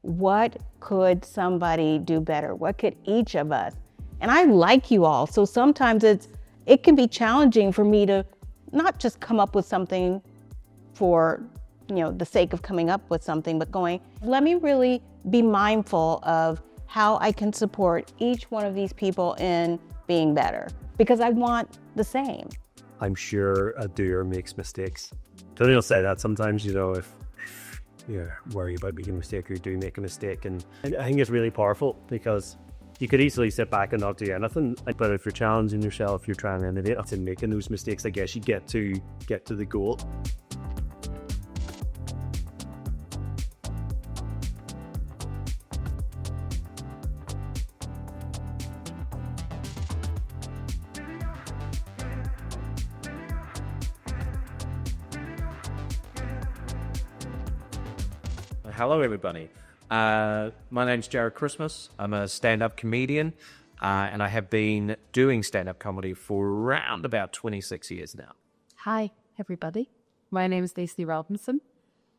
what could somebody do better? What could each of us? And I like you all, so sometimes it can be challenging for me to not just come up with something for the sake of coming up with something, but going, let me really be mindful of how I can support each one of these people in being better, because I want the same. I'm sure a doer makes mistakes. Tony will say that sometimes, if you're worried about making a mistake or you do make a mistake. And I think it's really powerful because you could easily sit back and not do anything. But if you're challenging yourself, you're trying to innovate and making those mistakes, I guess you get to the goal. Hello, everybody. My name's Jared Christmas. I'm a stand-up comedian, and I have been doing stand-up comedy for around about 26 years now. Hi, everybody. My name is Stacey Robinson.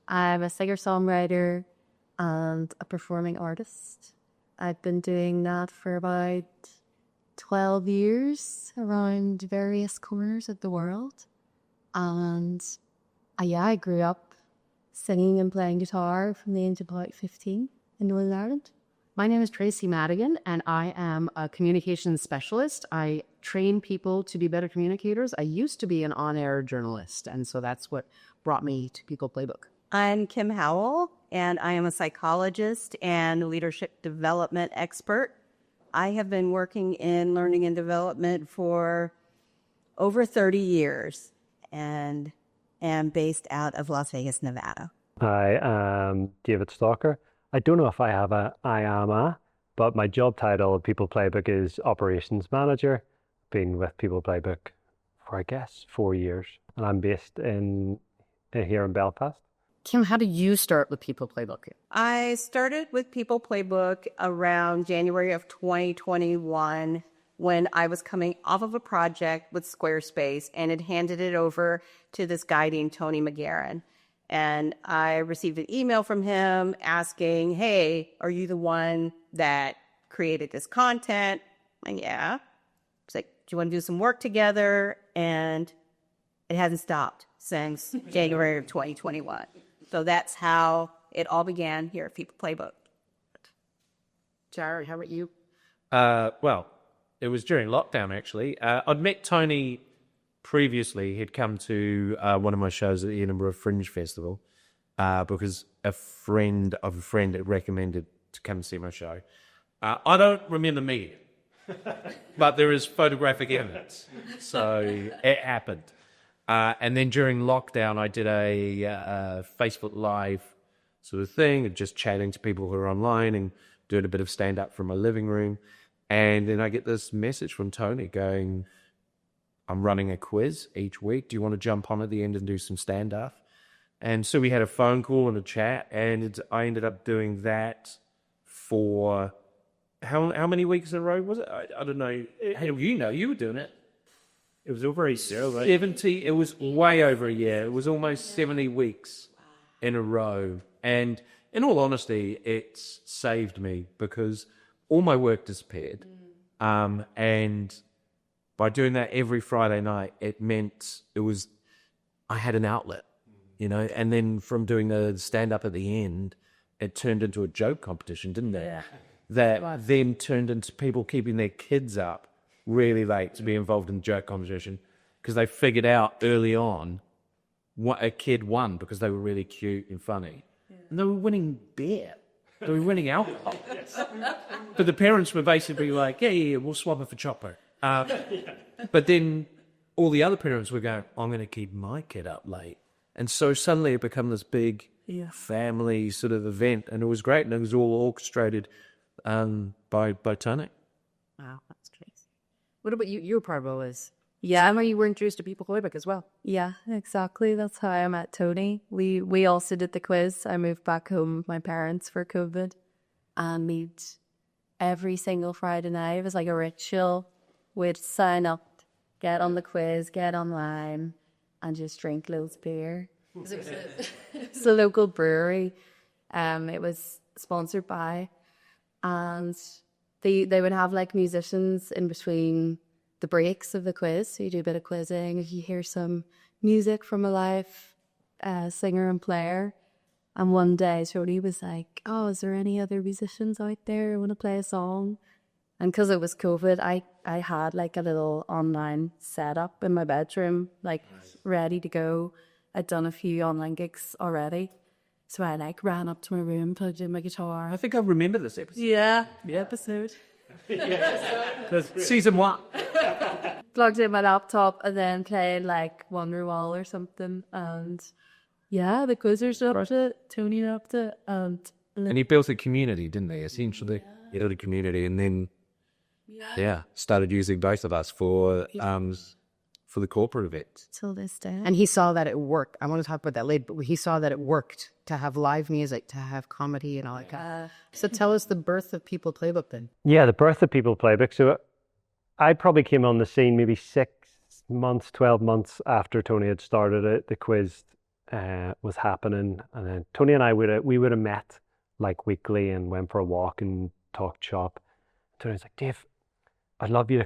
I'm a singer-songwriter and a performing artist. I've been doing that for about 12 years around various corners of the world. And I grew up singing and playing guitar from the age of about 15 in Northern Ireland. My name is Tracy Madigan, and I am a communications specialist. I train people to be better communicators. I used to be an on-air journalist, and so that's what brought me to People Playbook. I'm Kim Howell, and I am a psychologist and leadership development expert. I have been working in learning and development for over 30 years, and am based out of Las Vegas, Nevada. I am David Stalker. I don't know if I have but my job title at People Playbook is Operations Manager. Been with People Playbook for, I guess, 4 years. And I'm based here in Belfast. Kim, how did you start with People Playbook? I started with People Playbook around January of 2021 when I was coming off of a project with Squarespace and had handed it over to this guy named Tony McGarren. And I received an email from him asking, hey, are you the one that created this content? And yeah. He's like, do you want to do some work together? And it hasn't stopped since January of 2021. So that's how it all began here at People Playbook. Jared, how about you? Well, it was during lockdown, actually. I'd met Tony previously. He'd come to one of my shows at the Edinburgh Fringe Festival because a friend of a friend had recommended to come see my show. I don't remember meeting him, but there is photographic evidence. So it happened. And then during lockdown, I did a Facebook Live sort of thing, just chatting to people who are online and doing a bit of stand-up from my living room. And then I get this message from Tony going, I'm running a quiz each week. Do you want to jump on at the end and do some stand-up? And so we had a phone call and a chat, and I ended up doing that for how many weeks in a row was it? I don't know. You were doing it. It was over a year, 70. It was way over a year. It was almost 70 weeks in a row. And in all honesty, it's saved me because all my work disappeared. And by doing that every Friday night, it meant I had an outlet, and then from doing the stand-up at the end, it turned into a joke competition, didn't it? Yeah. That then turned into people keeping their kids up really late to be involved in the joke competition because they figured out early on what a kid won because they were really cute and funny. Yeah. And they were winning beer. They were winning alcohol. But the parents were basically like, yeah, we'll swap it for Chopper. But then all the other parents were going, I'm going to keep my kid up late. And so suddenly it became this big family sort of event. And it was great. And it was all orchestrated by Tony. Wow, that's crazy. What about you? You were part of all this. Yeah. How you were introduced to People Playbook as well? Yeah, exactly. That's how I met Tony. We also did the quiz. I moved back home with my parents for COVID and meet every single Friday night. It was like a ritual. We'd sign up, get on the quiz, get online, and just drink loads of beer. It's a local brewery. It was sponsored by, and they would have like musicians in between the breaks of the quiz. So you do a bit of quizzing, you hear some music from a live singer and player. And one day Tony was like, "Oh, is there any other musicians out there who want to play a song?" And because it was COVID, I had like a little online setup in my bedroom, like ready to go. I'd done a few online gigs already. So I like ran up to my room, plugged in my guitar. I think I remember this episode. Yeah, episode. Season 1. Plugged in my laptop and then played like Wonderwall or something. And yeah, the quizzers loved it, Tony loved it. And he built a community, didn't he? Essentially, he built a community, and then started using both of us for the corporate events. till this day. And he saw that it worked. I want to talk about that later, but he saw that it worked to have live music, to have comedy and all that kind of. So tell us the birth of People Playbook then. Yeah, the birth of People Playbook. So I probably came on the scene maybe 6 months, 12 months after Tony had started it. The quiz was happening, and then Tony and I would have met like weekly and went for a walk and talked shop. Tony's like, "Dave, I'd love you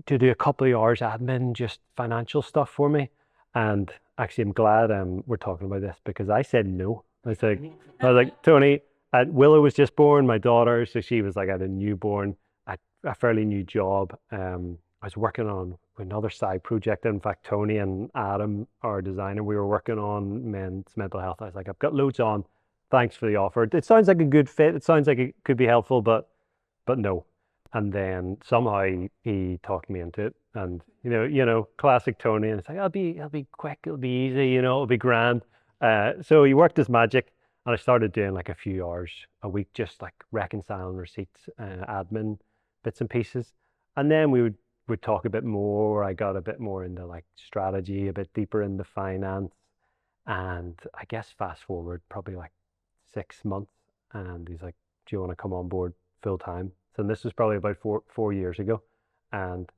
to do a couple of hours admin, just financial stuff for me." And actually, I'm glad we're talking about this, because I said no. I was like, Tony, Willow was just born, my daughter, so she was like, I had a newborn, a fairly new job. I was working on another side project. In fact, Tony and Adam, our designer, we were working on men's mental health. I was like, I've got loads on. Thanks for the offer. It sounds like a good fit. It sounds like it could be helpful, but no. And then somehow he talked me into it, and you know, classic Tony. And it's like, I'll be quick, it'll be easy, it'll be grand. So he worked his magic, and I started doing like a few hours a week, just like reconciling receipts, admin bits and pieces. And then we would talk a bit more. I got a bit more into like strategy, a bit deeper into finance, and I guess fast forward probably like 6 months, and he's like, "Do you want to come on board full time?" So this was probably about four years ago, and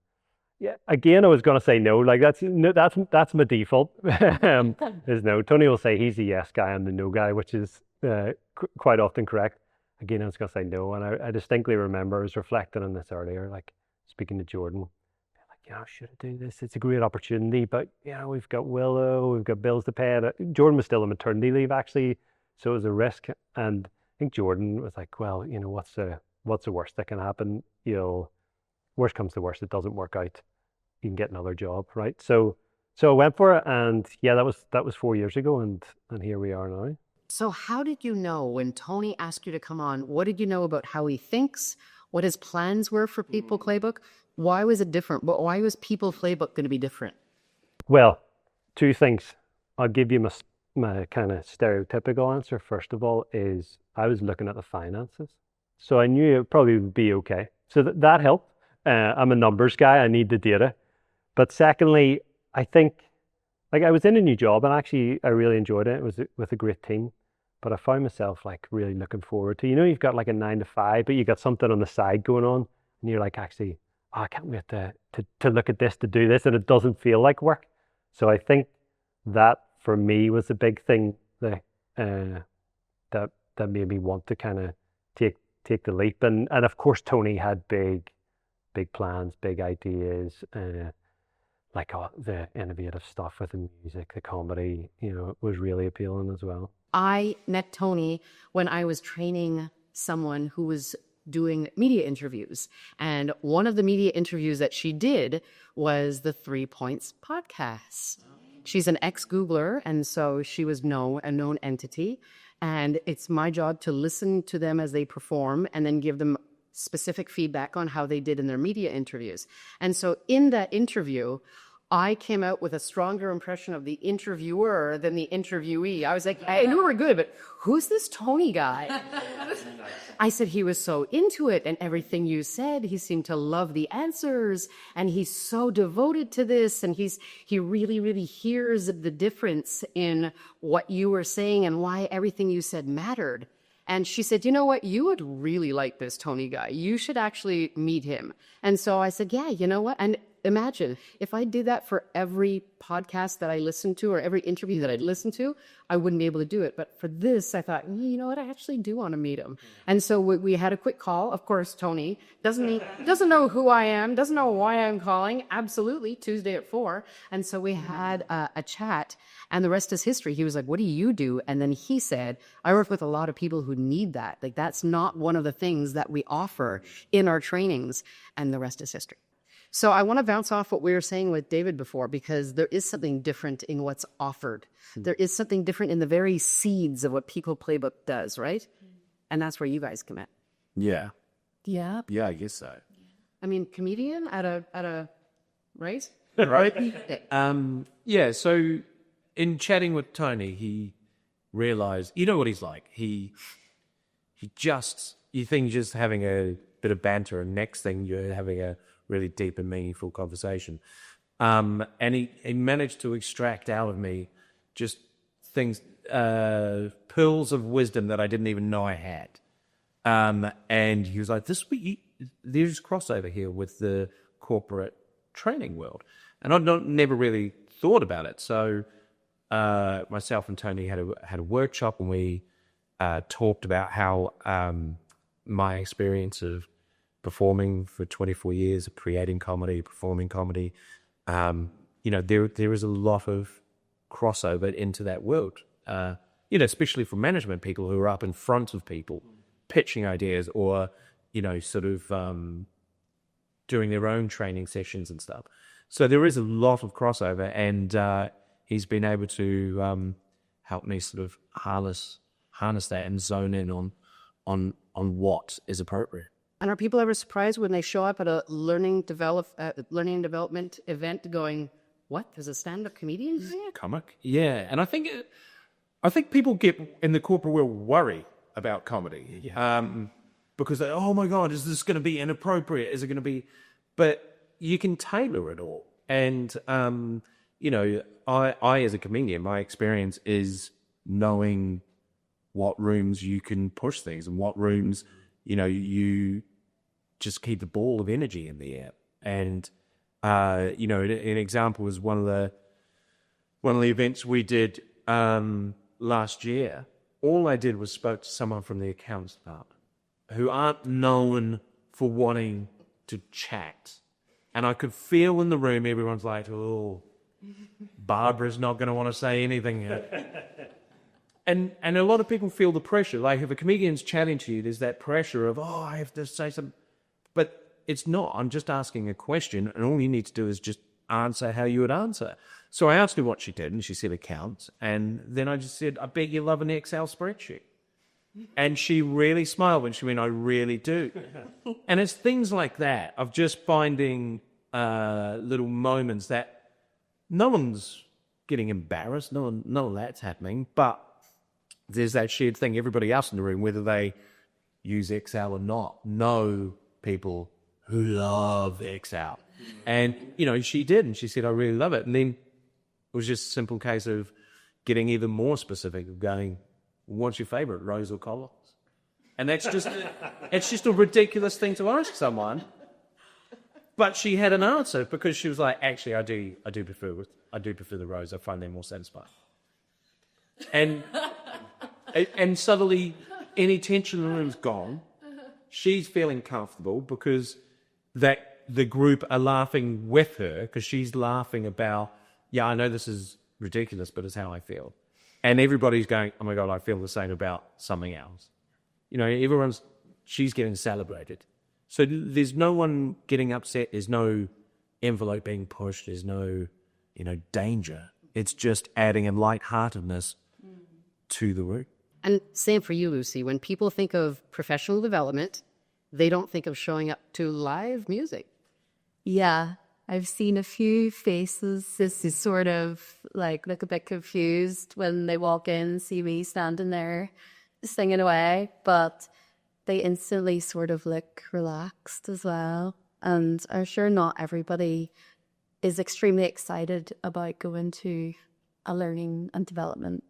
yeah, again I was gonna say no. Like that's my default. Is no. Tony will say he's the yes guy, I'm the no guy, which is quite often correct. Again, I was gonna say no, and I distinctly remember I was reflecting on this earlier, like speaking to Jordan, like, should I do this? It's a great opportunity, but we've got Willow, we've got bills to pay. Jordan was still on maternity leave actually, so it was a risk. And I think Jordan was like, well, what's the worst that can happen? Worst comes to worst, it doesn't work out, you can get another job, right? So I went for it, and yeah, that was 4 years ago, and here we are now. So how did you know when Tony asked you to come on? What did you know about how he thinks? What his plans were for People Playbook? Why was it different? Why was People Playbook going to be different? Well, 2 things. I'll give you my kind of stereotypical answer. First of all, is I was looking at the finances, so I knew it probably would be okay. So that helped. I'm a numbers guy. I need the data. But secondly, I think, like, I was in a new job, and actually I really enjoyed it. It was with a great team, but I found myself like really looking forward to, you've got like a 9 to 5, but you got something on the side going on, and you're like, actually, I can't wait to look at this, to do this, and it doesn't feel like work. So I think that for me was the big thing that made me want to kind of take the leap. And of course Tony had big plans, big ideas, like the innovative stuff with the music, the comedy, was really appealing as well. I met Tony when I was training someone who was doing media interviews. And one of the media interviews that she did was the 3 Points podcast. She's an ex-Googler, and so she was a known entity. And it's my job to listen to them as they perform and then give them specific feedback on how they did in their media interviews. And so in that interview, I came out with a stronger impression of the interviewer than the interviewee. I was like, I knew we were good, but who's this Tony guy? I said, he was so into it and everything you said. He seemed to love the answers, and he's so devoted to this, and he really, really hears the difference in what you were saying and why everything you said mattered. And she said, you know what? You would really like this Tony guy. You should actually meet him. And so I said, yeah, you know what? And imagine if I did that for every podcast that I listened to or every interview that I'd listened to, I wouldn't be able to do it. But for this, I thought, you know what, I actually do want to meet him. And so we had a quick call. Of course, Tony doesn't know who I am, doesn't know why I'm calling. Absolutely, Tuesday at 4. And so we had a chat, and the rest is history. He was like, what do you do? And then he said, I work with a lot of people who need that. Like, that's not one of the things that we offer in our trainings, and the rest is history. So I want to bounce off what we were saying with David before, because there is something different in what's offered. There is something different in the very seeds of what People Playbook does, right? And that's where you guys come in. Yeah. Yeah. Yeah, I guess so. I mean, comedian at a right? Right? Yeah, so in chatting with Tony, he realized, you know what he's like. He just, you think just having a bit of banter, and next thing you're having a really deep and meaningful conversation. And he managed to extract out of me just things, pearls of wisdom that I didn't even know I had. And he was like, there's crossover here with the corporate training world. And I'd never really thought about it. So myself and Tony had a workshop, and we talked about how my experience of performing for 24 years, of creating comedy, performing comedy, there is a lot of crossover into that world. Especially for management people who are up in front of people, pitching ideas, or sort of doing their own training sessions and stuff. So there is a lot of crossover, and he's been able to help me sort of harness that and zone in on what is appropriate. And are people ever surprised when they show up at a learning and development event going, what, there's a stand-up comedian here? Comic? Yeah, and I think people get in the corporate world worry about comedy. Because they, oh my God, is this going to be inappropriate? Is it going to be... But you can tailor it all. And, I as a comedian, my experience is knowing what rooms you can push things and what rooms, you just keep the ball of energy in the air. And, an example was one of the events we did last year. All I did was spoke to someone from the accounts department who aren't known for wanting to chat. And I could feel in the room, everyone's like, oh, Barbara's not going to want to say anything here. And a lot of people feel the pressure. Like if a comedian's chatting to you, there's that pressure of, oh, I have to say something. But it's not. I'm just asking a question, and all you need to do is just answer how you would answer. So I asked her what she did, and she said accounts. And then I just said, I bet you love an Excel spreadsheet. And she really smiled when she went, I really do. And it's things like that of just finding little moments that no one's getting embarrassed. None of that's happening. But there's that shared thing. Everybody else in the room, whether they use Excel or not, know people who love Excel. And, she did. And she said, I really love it. And then it was just a simple case of getting even more specific, of going, what's your favorite, Rose or Collins? And that's just, it's just a ridiculous thing to ask someone. But she had an answer because she was like, actually, I do prefer the Rose. I find them more satisfying. And suddenly any tension in the room's gone. She's feeling comfortable because that the group are laughing with her, because she's laughing about, yeah, I know this is ridiculous, but it's how I feel. And everybody's going, oh my God, I feel the same about something else. She's getting celebrated. So there's no one getting upset. There's no envelope being pushed. There's no, danger. It's just adding a lightheartedness to the room. And same for you, Lucy. When people think of professional development, they don't think of showing up to live music. Yeah, I've seen a few faces just sort of look a bit confused when they walk in and see me standing there singing away, but they instantly sort of look relaxed as well. And I'm sure not everybody is extremely excited about going to a learning and development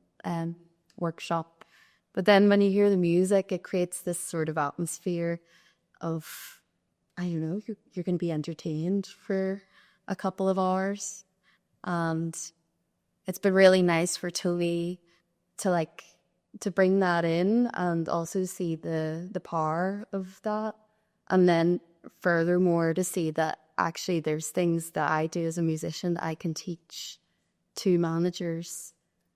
workshop. But then when you hear the music, it creates this sort of atmosphere of, I don't know, you're going to be entertained for a couple of hours. And it's been really nice for Tony to bring that in and also see the power of that. And then furthermore to see that actually there's things that I do as a musician that I can teach to managers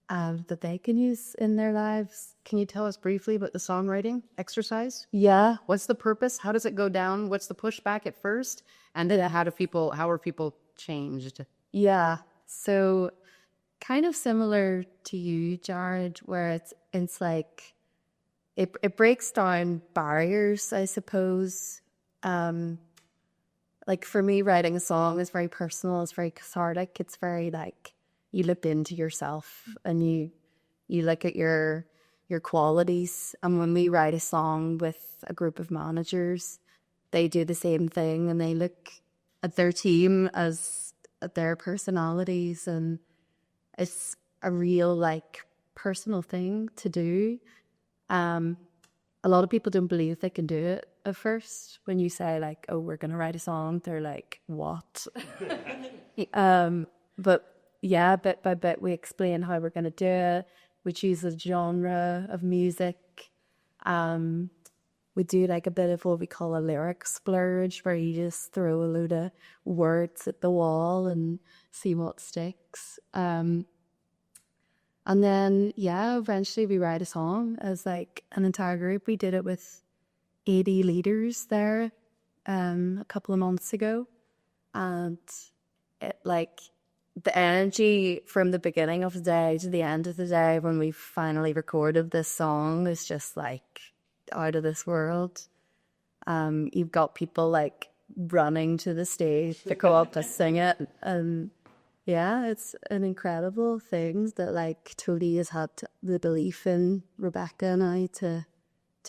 that they can use in their lives. Can you tell us briefly about the songwriting exercise? Yeah. What's the purpose? How does it go down? What's the pushback at first? And then how are people changed? Yeah. So kind of similar to you, Jared, where it's like it breaks down barriers, I suppose. Like for me, writing a song is very personal, it's very cathartic, it's very like you look into yourself and you look at your qualities. And when we write a song with a group of managers, they do the same thing and they look at their team as at their personalities, and it's a real like personal thing to do. A lot of people don't believe they can do it at first. When you say like, oh, we're going to write a song, they're like, what? But yeah, bit by bit, we explain how we're going to do it. We choose a genre of music. We do like a bit of what we call a lyric splurge, where you just throw a load of words at the wall and see what sticks. And then, yeah, eventually we write a song as like an entire group. We did it with 80 leaders there a couple of months ago. And it like the energy from the beginning of the day to the end of the day when we finally recorded this song is just like out of this world. You've got people like running to the stage to go up to sing it, and yeah, it's an incredible thing that like Tony has had the belief in Rebecca and I to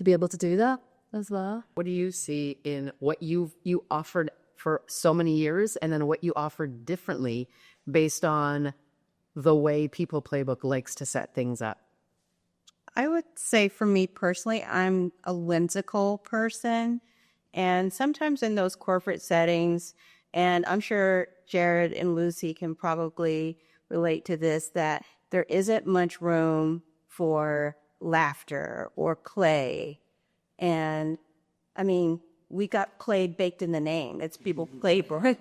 be able to do that as well. What do you see in what you offered for so many years and then what you offered differently based on the way People Playbook likes to set things up? I would say for me personally, I'm a whimsical person. And sometimes in those corporate settings, and I'm sure Jared and Lucy can probably relate to this, that there isn't much room for laughter or play. And I mean, we got play baked in the name. It's People Playbook.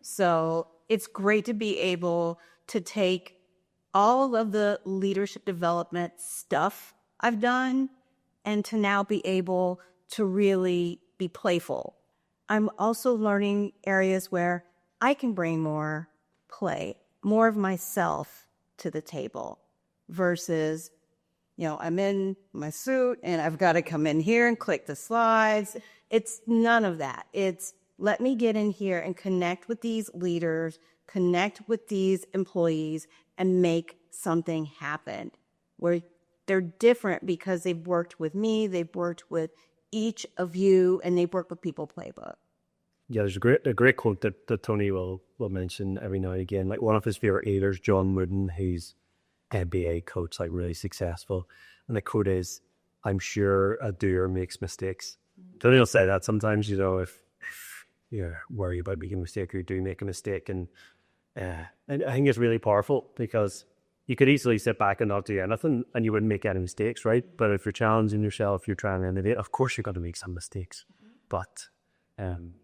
So it's great to be able to take all of the leadership development stuff I've done and to now be able to really be playful. I'm also learning areas where I can bring more play, more of myself to the table versus, you know, I'm in my suit and I've got to come in here and click the slides. It's none of that. It's let me get in here and connect with these leaders, connect with these employees and make something happen where they're different because they've worked with me, they've worked with each of you, and they've worked with People Playbook. Yeah, there's a great quote that Tony will mention every now and again. Like one of his favorite leaders, John Wooden, who's MBA coach, like really successful. And the quote is, I'm sure a doer makes mistakes. Tony will say that sometimes, you know, if you're worried about making a mistake or you do make a mistake. And I think it's really powerful because you could easily sit back and not do anything and you wouldn't make any mistakes, right? But if you're challenging yourself, you're trying to innovate, of course you're going to make some mistakes. But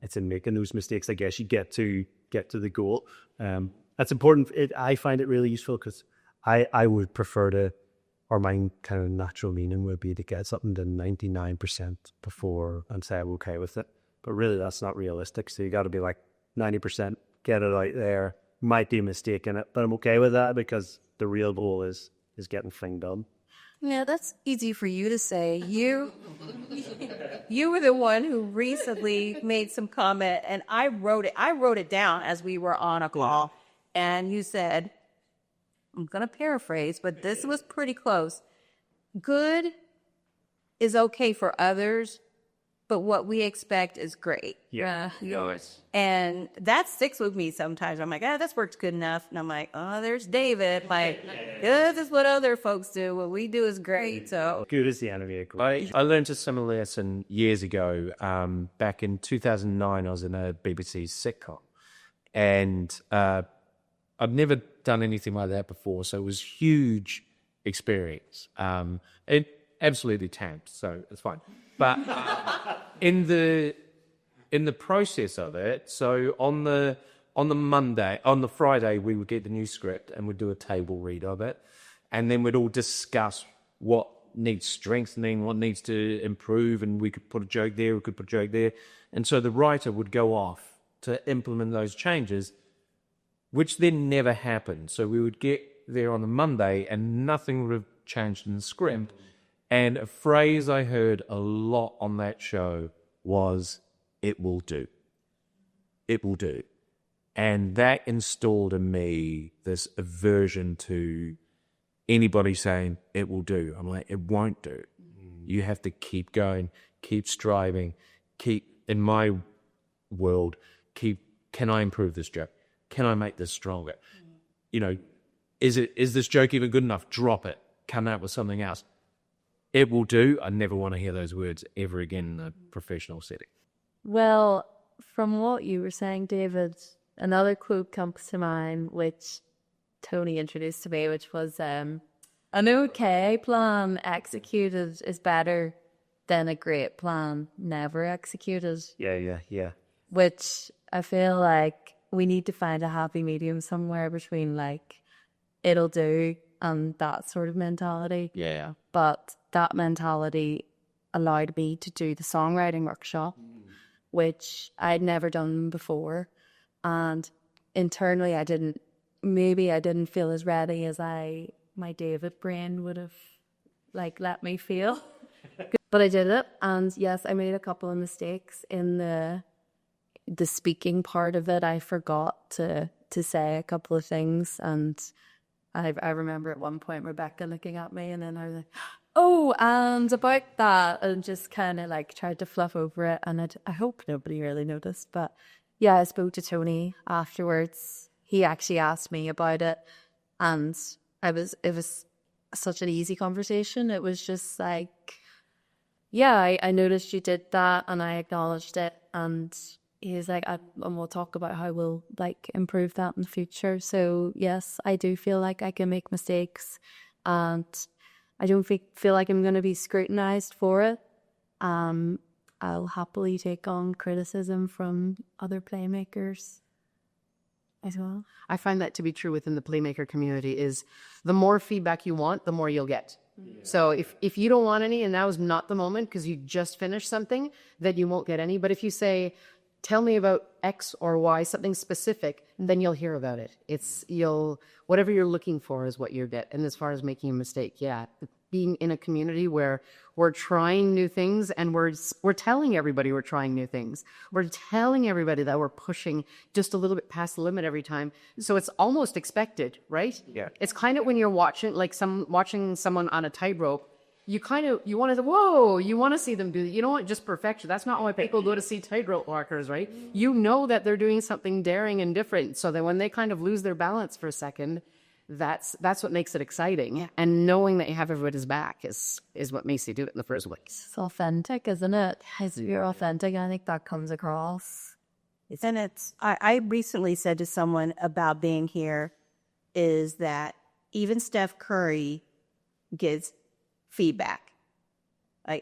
it's in making those mistakes, I guess, you get to the goal. That's important. I find it really useful because I would prefer to, or my kind of natural meaning would be to get something to 99% before and say I'm okay with it. But really that's not realistic. So you got to be like 90%, get it out there. Might do a mistake in it, but I'm okay with that because the real goal is getting thing done. Yeah, that's easy for you to say. You were the one who recently made some comment, and I wrote it down as we were on a call, and you said, I'm going to paraphrase, but this was pretty close. Good is okay for others, but what we expect is great. Yeah. And that sticks with me sometimes. I'm like, this works good enough. And I'm like, there's David. Like, this is what other folks do. What we do is great. So Good is the enemy of great. I learned a similar lesson years ago. Back in 2009, I was in a BBC sitcom. And I've never done anything like that before, so it was huge experience. It absolutely tamped, so it's fine. But in the process of it, so on the Friday, we would get the new script and we'd do a table read of it, and then we'd all discuss what needs strengthening, what needs to improve, and we could put a joke there, we could put a joke there, and so the writer would go off to implement those changes, which then never happened. So we would get there on the Monday and nothing would have changed in the script. And a phrase I heard a lot on that show was, "It will do. It will do." And that installed in me this aversion to anybody saying, "It will do." I'm like, it won't do. You have to keep going, keep striving, in my world, can I improve this joke? Can I make this stronger? Is this joke even good enough? Drop it. Come out with something else. It will do. I never want to hear those words ever again in a professional setting. Well, from what you were saying, David, another quote comes to mind, which Tony introduced to me, which was, an okay plan executed is better than a great plan never executed. Yeah. Which I feel like we need to find a happy medium somewhere between like, it'll do and that sort of mentality. Yeah. But that mentality allowed me to do the songwriting workshop, which I'd never done before. And internally, I didn't feel as ready as my David brain would have let me feel. But I did it. And yes, I made a couple of mistakes in the speaking part of it. I forgot to say a couple of things. And I remember at one point Rebecca looking at me, and then I was like, "Oh, and about that," and just kind of tried to fluff over it. And I hope nobody really noticed. But yeah, I spoke to Tony afterwards. He actually asked me about it, and it was such an easy conversation. It was just I noticed you did that, and I acknowledged it. And he was like, and we'll talk about how we'll improve that in the future. So yes, I do feel like I can make mistakes, and I don't feel like I'm going to be scrutinized for it. I'll happily take on criticism from other playmakers as well. I find that to be true within the Playmaker community is the more feedback you want, the more you'll get. Yeah. So if you don't want any, and now is not the moment because you just finished something, then you won't get any. But if you say, tell me about X or Y, something specific, then you'll hear about it. Whatever you're looking for is what you get. And as far as making a mistake, being in a community where we're trying new things and we're telling everybody we're trying new things. We're telling everybody that we're pushing just a little bit past the limit every time. So it's almost expected, right? Yeah. It's kind of when you're watching someone on a tightrope, you want to, whoa, you want to see them do that. You don't want just perfection. That's not why people go to see tightrope walkers, right? You know that they're doing something daring and different, so that when they kind of lose their balance for a second, that's what makes it exciting. And knowing that you have everybody's back is what makes you do it in the first place. It's authentic, isn't it? You're authentic. I think that comes across. And I recently said to someone about being here is that even Steph Curry gives feedback.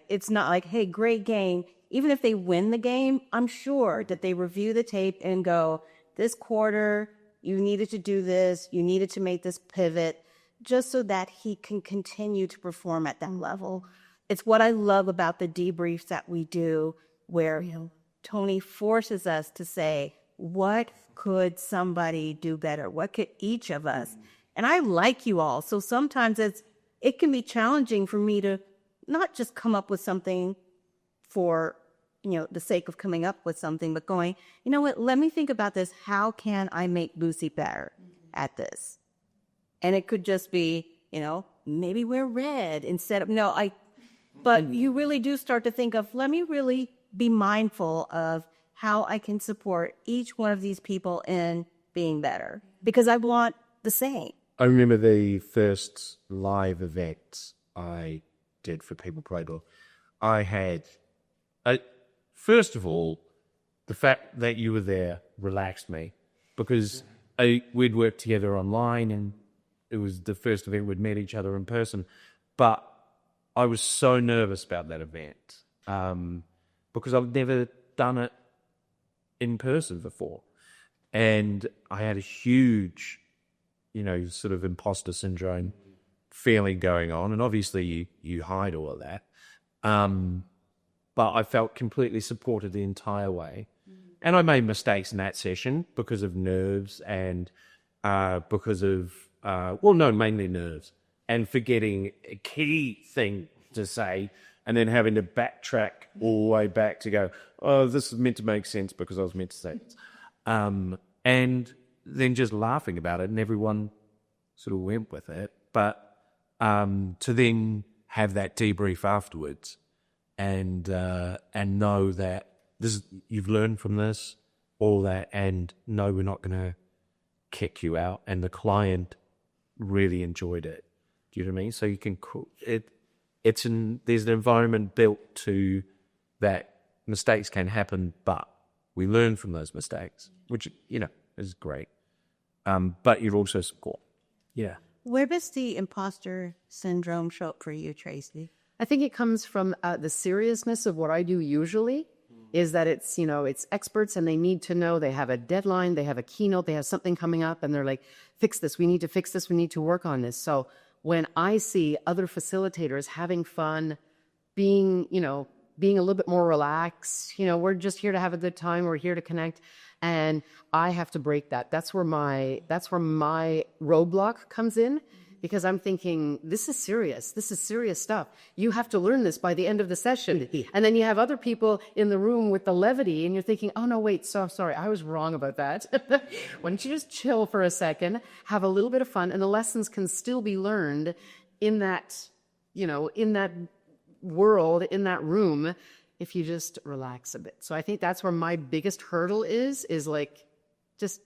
It's not like, hey, great game. Even if they win the game, I'm sure that they review the tape and go, this quarter, you needed to do this, you needed to make this pivot, just so that he can continue to perform at that level. It's what I love about the debriefs that we do, where Tony forces us to say, what could somebody do better? What could each of us? And I like you all. So sometimes it can be challenging for me to not just come up with something for, the sake of coming up with something, but going, you know what, let me think about this. How can I make Boosie better at this? And it could just be, maybe wear red instead of, but you really do start to think of, let me really be mindful of how I can support each one of these people in being better, because I want the same. I remember the first live event I did for People Playbook. First of all, the fact that you were there relaxed me. because we'd worked together online, and it was the first event we'd met each other in person. But I was so nervous about that event because I've never done it in person before. And I had a huge, sort of imposter syndrome feeling going on. And obviously you hide all of that. But I felt completely supported the entire way. And I made mistakes in that session because of nerves and because of, mainly nerves, and forgetting a key thing to say and then having to backtrack all the way back to go, oh, this is meant to make sense because I was meant to say it. And then just laughing about it, and everyone sort of went with it. But to then have that debrief afterwards and know that you've learned from this, all that, and no, we're not going to kick you out. And the client really enjoyed it. Do you know what I mean? So you can there's an environment built to that mistakes can happen, but we learn from those mistakes, which is great. But you're also support. Yeah. Where does the imposter syndrome show up for you, Tracy? I think it comes from the seriousness of what I do usually, is that it's experts and they need to know, they have a deadline, they have a keynote, they have something coming up, and they're like, fix this, we need to fix this, we need to work on this. So when I see other facilitators having fun, being a little bit more relaxed, we're just here to have a good time, we're here to connect, and I have to break that. That's where my roadblock comes in, because I'm thinking, this is serious stuff. You have to learn this by the end of the session. And then you have other people in the room with the levity, and you're thinking, oh no, wait, so sorry, I was wrong about that. Why don't you just chill for a second, have a little bit of fun, and the lessons can still be learned in that, in that world, in that room, if you just relax a bit. So I think that's where my biggest hurdle is like, just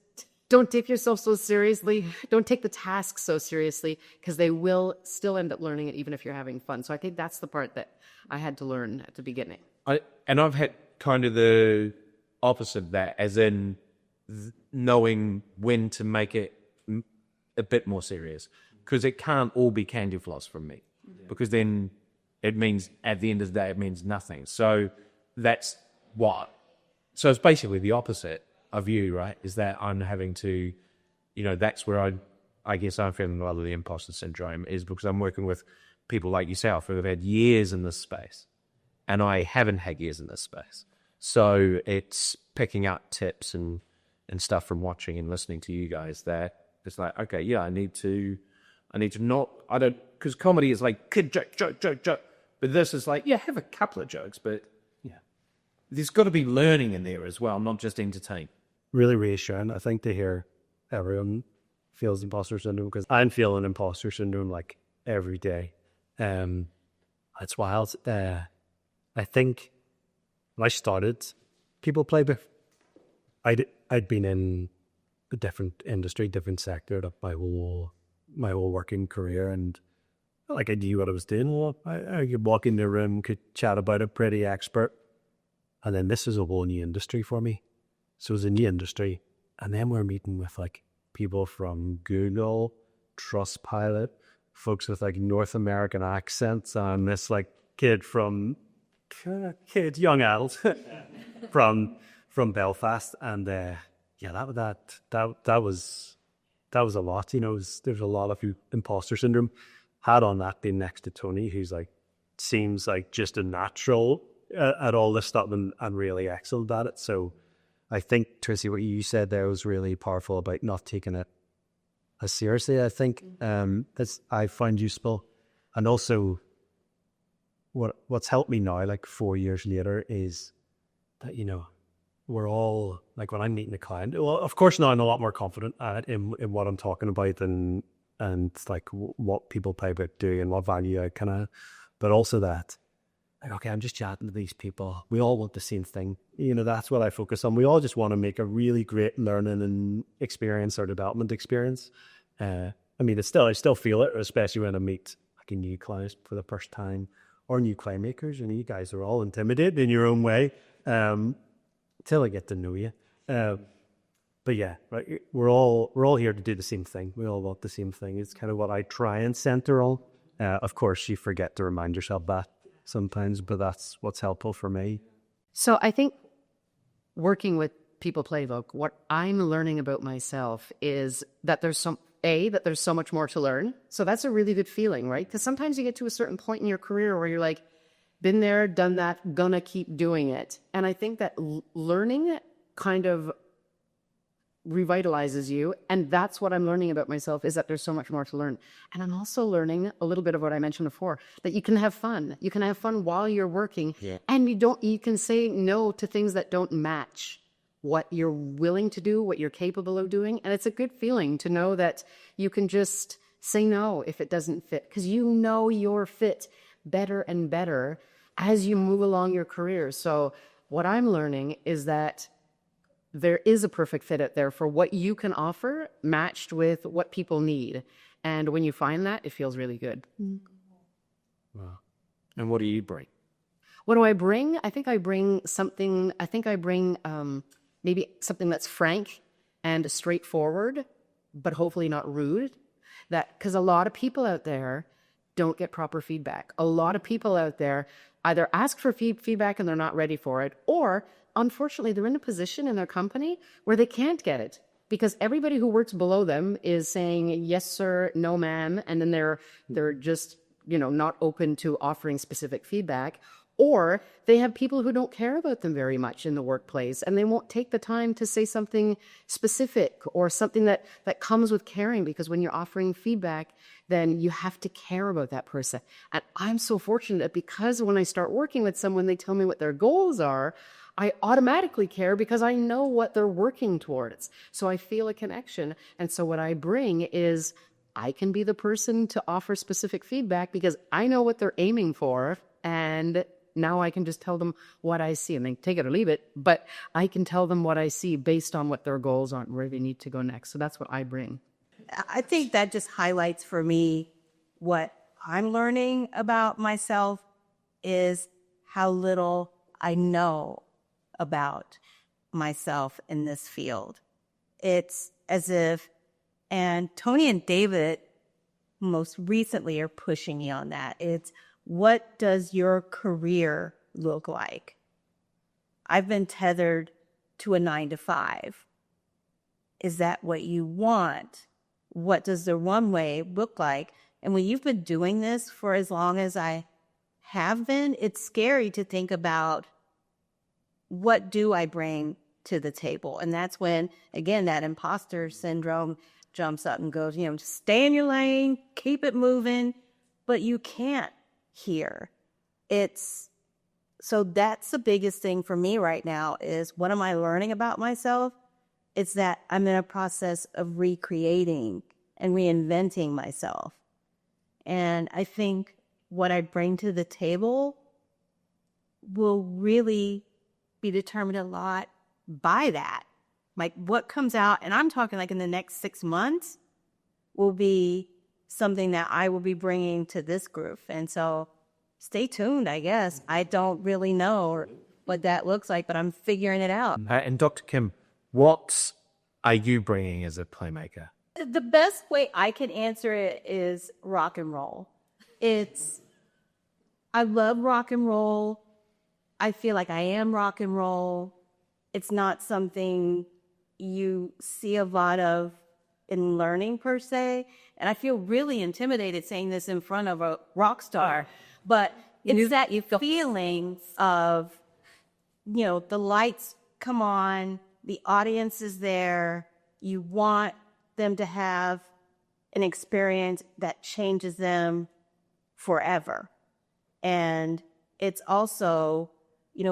don't take yourself so seriously. Don't take the task so seriously, because they will still end up learning it even if you're having fun. So I think that's the part that I had to learn at the beginning. I've had kind of the opposite of that, as in knowing when to make it a bit more serious, because it can't all be candy floss from me, because then it means at the end of the day it means nothing. So that's what. So it's basically the opposite of you, right? Is that I'm having to, that's where I guess I'm feeling a lot of the imposter syndrome, is because I'm working with people like yourself who have had years in this space, and I haven't had years in this space. So it's picking up tips and stuff from watching and listening to you guys that it's like, okay, yeah, I need to not, because comedy is like kid joke. But this is like, yeah, have a couple of jokes, but there's got to be learning in there as well, not just entertain. Really reassuring, I think, to hear everyone feels imposter syndrome, because I'm feeling imposter syndrome like every day. It's wild. I think when I started People Playbook, I'd been in a different industry, different sector my whole working career, and I knew what I was doing. Well, I could walk into a room, could chat about it, pretty expert. And then this is a whole new industry for me. So it's a new industry. And then we're meeting with people from Google, Trustpilot, folks with North American accents, and this young adult from Belfast. And that was a lot. There's a lot of imposter syndrome. Had on that being next to Tony, who's seems like just a natural at all this stuff and really excellent at it. So I think, Tracy, what you said there was really powerful about not taking it as seriously. I think that's I find useful. And also what's helped me now, 4 years later, is that, we're all, when I'm meeting a client, well, of course now I'm a lot more confident in what I'm talking about and what People Playbook do and what value I but also that, okay, I'm just chatting to these people. We all want the same thing. That's what I focus on. We all just want to make a really great learning and experience or development experience. I still feel it, especially when I meet a new client for the first time or new Playmakers, and you guys are all intimidated in your own way till I get to know you. But But yeah, right, we're all here to do the same thing. We all want the same thing. It's kind of what I try and center on. Of course, you forget to remind yourself that sometimes, but that's what's helpful for me. So I think working with People Playbook, what I'm learning about myself is that there's so much more to learn. So that's a really good feeling, right? Because sometimes you get to a certain point in your career where you're like, been there, done that, gonna keep doing it. And I think that learning kind of revitalizes you. And that's what I'm learning about myself, is that there's so much more to learn. And I'm also learning a little bit of what I mentioned before, that you can have fun. You can have fun while you're working. Yeah. And you can say no to things that don't match what you're willing to do, what you're capable of doing. And it's a good feeling to know that you can just say no if it doesn't fit, because you know you're fit better and better as you move along your career. So what I'm learning is that there is a perfect fit out there for what you can offer, matched with what people need. And when you find that, it feels really good. Wow. And what do you bring? What do I bring? I think I bring something, maybe something that's frank and straightforward, but hopefully not rude. Because a lot of people out there don't get proper feedback. A lot of people out there either ask for feedback and they're not ready for it, or unfortunately, they're in a position in their company where they can't get it because everybody who works below them is saying, yes, sir, no, ma'am. And then they're just, not open to offering specific feedback. Or they have people who don't care about them very much in the workplace, and they won't take the time to say something specific or something that comes with caring, because when you're offering feedback, then you have to care about that person. And I'm so fortunate because when I start working with someone, they tell me what their goals are, I automatically care because I know what they're working towards. So I feel a connection. And so what I bring is I can be the person to offer specific feedback because I know what they're aiming for, and now I can just tell them what I see, and they take it or leave it, but I can tell them what I see based on what their goals are and where they need to go next. So that's what I bring. I think that just highlights for me what I'm learning about myself is how little I know about myself in this field. It's as if, and Tony and David most recently are pushing me on that. It's, what does your career look like? I've been tethered to a 9-to-5. Is that what you want? What does the runway look like? And when you've been doing this for as long as I have been, it's scary to think about, what do I bring to the table? And that's when, again, that imposter syndrome jumps up and goes, stay in your lane, keep it moving, but you can't here. So that's the biggest thing for me right now is, what am I learning about myself? It's that I'm in a process of recreating and reinventing myself. And I think what I bring to the table will really be determined a lot by that. Like what comes out, and I'm talking like in the next 6 months, will be something that I will be bringing to this group. And so stay tuned, I guess. I don't really know what that looks like, but I'm figuring it out. And Dr. Kim, what are you bringing as a playmaker? The best way I can answer it is rock and roll. I love rock and roll. I feel like I am rock and roll. It's not something you see a lot of in learning per se. And I feel really intimidated saying this in front of a rock star, but it's that you feel feelings of, the lights come on, the audience is there, you want them to have an experience that changes them forever. And it's also,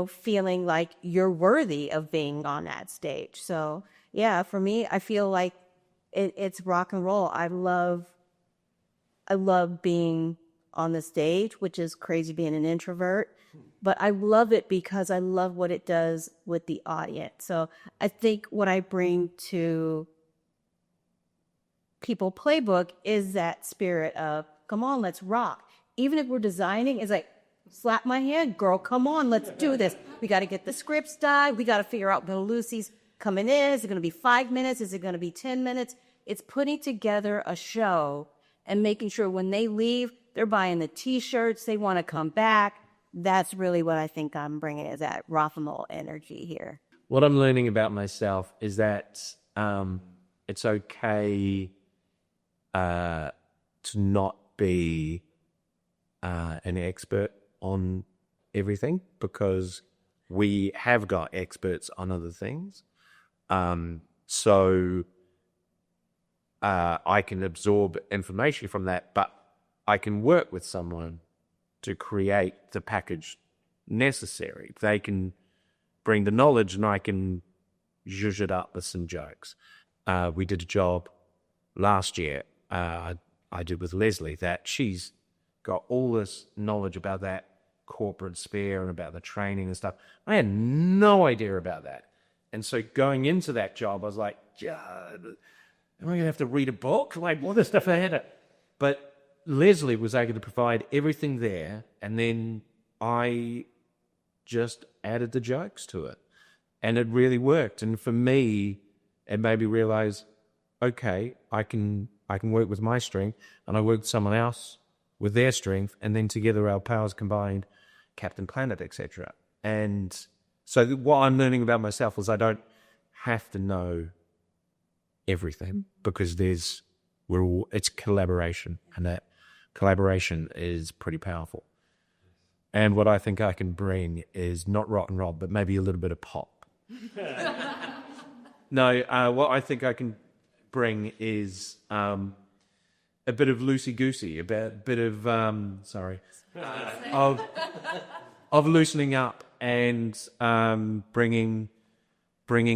feeling like you're worthy of being on that stage. So yeah, for me, I feel like it's rock and roll. I love being on the stage, which is crazy being an introvert, but I love it because I love what it does with the audience. So I think what I bring to People Playbook is that spirit of, come on, let's rock. Even if we're designing, it's like, slap my hand, girl, come on, let's do this. We got to get the scripts done. We got to figure out Bill Lucy's coming in? Is it going to be 5 minutes? Is it going to be 10 minutes? It's putting together a show and making sure when they leave, they're buying the T-shirts, they want to come back. That's really what I think I'm bringing, is that Rothamel energy here. What I'm learning about myself is that it's okay to not be an expert on everything, because we have got experts on other things. So I can absorb information from that, but I can work with someone to create the package necessary. They can bring the knowledge and I can zhuzh it up with some jokes. We did a job last year, I did with Leslie, that she's got all this knowledge about that corporate sphere and about the training and stuff. I had no idea about that. And so going into that job, I was like, am I going to have to read a book? Like, what is stuff ahead of? But Leslie was able to provide everything there, and then I just added the jokes to it. And it really worked. And for me, it made me realize, okay, I can work with my strength, and I work with someone else with their strength, and then together our powers combined, Captain Planet, etc. And so what I'm learning about myself is I don't have to know everything, because it's collaboration, and that collaboration is pretty powerful. And what I think I can bring is not rock and roll, but maybe a little bit of pop. No, what I think I can bring is a bit of loosey-goosey, a bit of of loosening up and bringing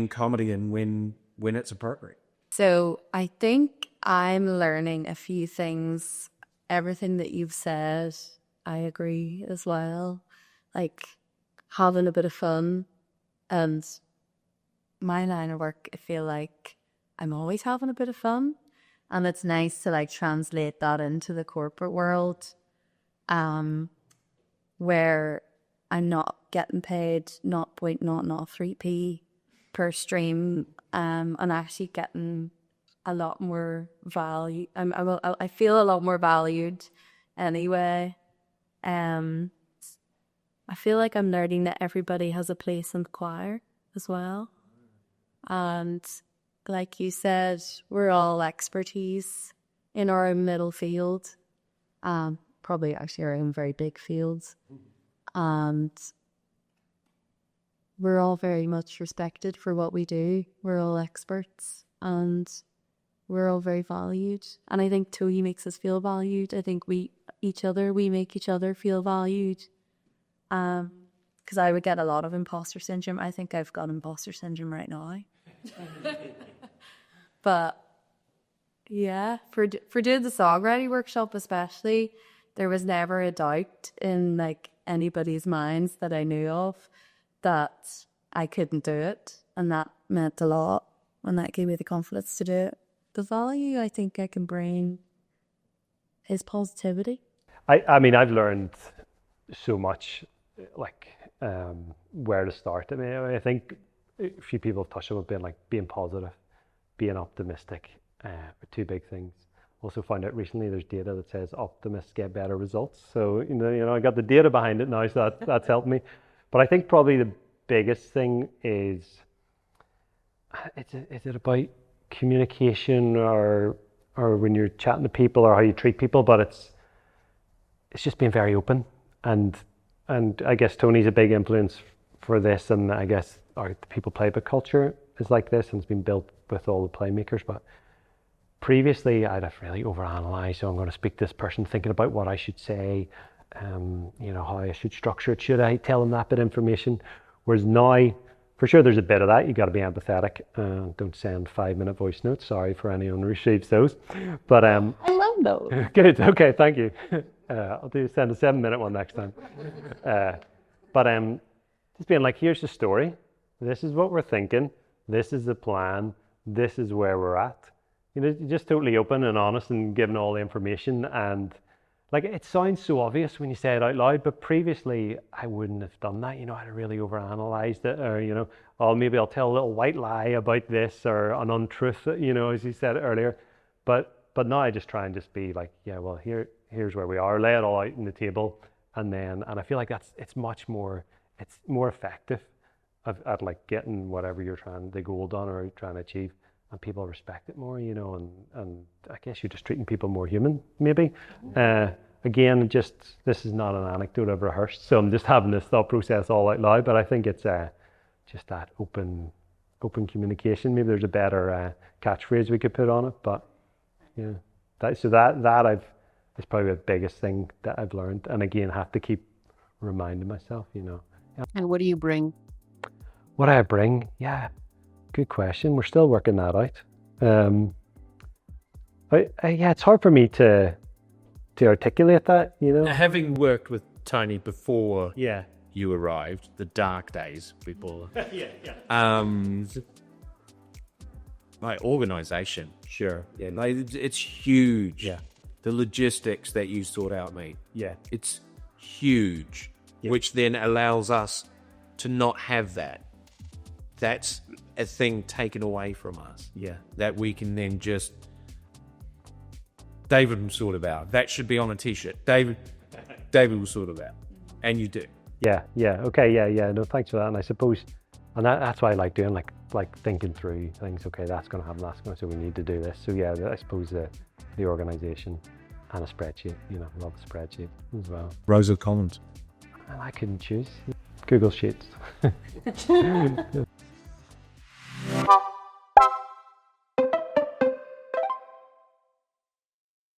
comedy in when it's appropriate. So I think I'm learning a few things. Everything that you've said, I agree as well. Like having a bit of fun, and my line of work, I feel like I'm always having a bit of fun, and it's nice to like translate that into the corporate world, where I'm not getting paid not 3p per stream, and actually getting a lot more value. I feel a lot more valued anyway. I feel like I'm learning that everybody has a place in the choir as well. And like you said, we're all expertise in our own little field. Probably actually our own very big fields. And we're all very much respected for what we do. We're all experts, and we're all very valued. And I think Toey makes us feel valued. I think we make each other feel valued. Because I would get a lot of imposter syndrome. I think I've got imposter syndrome right now. But yeah, for doing the songwriting workshop especially, there was never a doubt in like anybody's minds that I knew of that I couldn't do it, and that meant a lot, and that gave me the confidence to do it. The value I think I can bring is positivity. I mean, I've learned so much, like where to start. I mean, I think a few people have touched on being positive, being optimistic, are two big things. Also found out recently there's data that says optimists get better results. So, you know, I got the data behind it now, so that's helped me. But I think probably the biggest thing is it about communication or when you're chatting to people, or how you treat people, but it's just being very open. And I guess Tony's a big influence for this, and I guess the People Playbook culture is like this, and it's been built with all the Playmakers. But previously I'd have really overanalyzed, so I'm going to speak to this person, thinking about what I should say, you know, how I should structure it. Should I tell them that bit of information? Whereas now, for sure, there's a bit of that. You got to be empathetic. Don't send 5-minute voice notes. Sorry for anyone who receives those. But I love those. Good. Okay. Thank you. I'll send a 7-minute one next time. But just being like, here's the story. This is what we're thinking. This is the plan. This is where we're at. You know, just totally open and honest and giving all the information. And like it sounds so obvious when you say it out loud, but previously I wouldn't have done that. You know, I'd have really overanalyzed it, or you know, oh maybe I'll tell a little white lie about this or an untruth, you know, as you said earlier. But now I just try and just be like, yeah, well here's where we are, lay it all out on the table, and I feel like it's more effective at like getting whatever the goal done or trying to achieve, and people respect it more, you know, and I guess you're just treating people more human, maybe. Again, just this is not an anecdote I've rehearsed, so I'm just having this thought process all out loud. But I think it's just that open communication. Maybe there's a better catchphrase we could put on it, but yeah, that is probably the biggest thing that I've learned, and again, have to keep reminding myself, you know. And what do you bring? What I bring? Yeah, good question. We're still working that out. Yeah, it's hard for me to articulate that, you know. Having worked with Tony before Yeah. you arrived, the dark days before, like organisation, Sure. yeah, like it's huge. Yeah. The logistics that you sort out, mate, Yeah. it's huge, which then allows us to not have that. That's a thing taken away from us. Yeah. That we can then just, David will sort it out. That should be on a t-shirt. David will sort it out. And you do. Yeah. Okay. Yeah. No, thanks for that. And I suppose, and that's why I like doing like thinking through things. Okay, that's going to happen. So we need to do this. So yeah, I suppose the organisation and a spreadsheet. You know, love a spreadsheet as well. Rosa Collins. And I couldn't choose. Google Sheets.